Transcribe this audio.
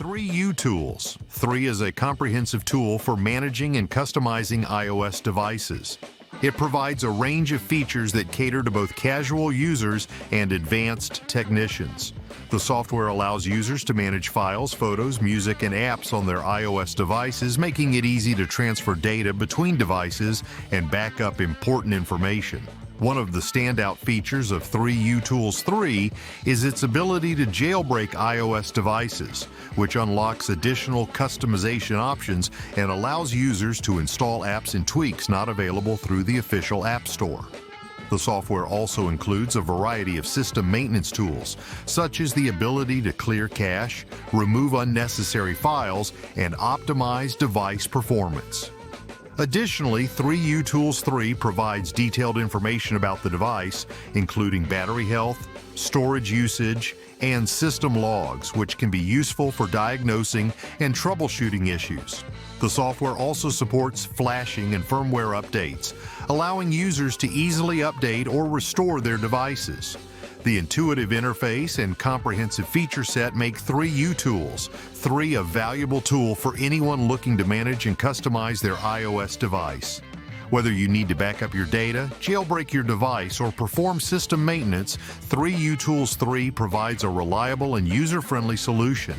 3uTools. 3 is a comprehensive tool for managing and customizing iOS devices. It provides a range of features that cater to both casual users and advanced technicians. The software allows users to manage files, photos, music, and apps on their iOS devices, making it easy to transfer data between devices and back up important information. One of the standout features of 3uTools 3 is its ability to jailbreak iOS devices, which unlocks additional customization options and allows users to install apps and tweaks not available through the official App Store. The software also includes a variety of system maintenance tools, such as the ability to clear cache, remove unnecessary files, and optimize device performance. Additionally, 3uTools 3 provides detailed information about the device, including battery health, storage usage, and system logs, which can be useful for diagnosing and troubleshooting issues. The software also supports flashing and firmware updates, allowing users to easily update or restore their devices. The intuitive interface and comprehensive feature set make 3uTools 3 a valuable tool for anyone looking to manage and customize their iOS device. Whether you need to back up your data, jailbreak your device, or perform system maintenance, 3uTools 3 provides a reliable and user-friendly solution.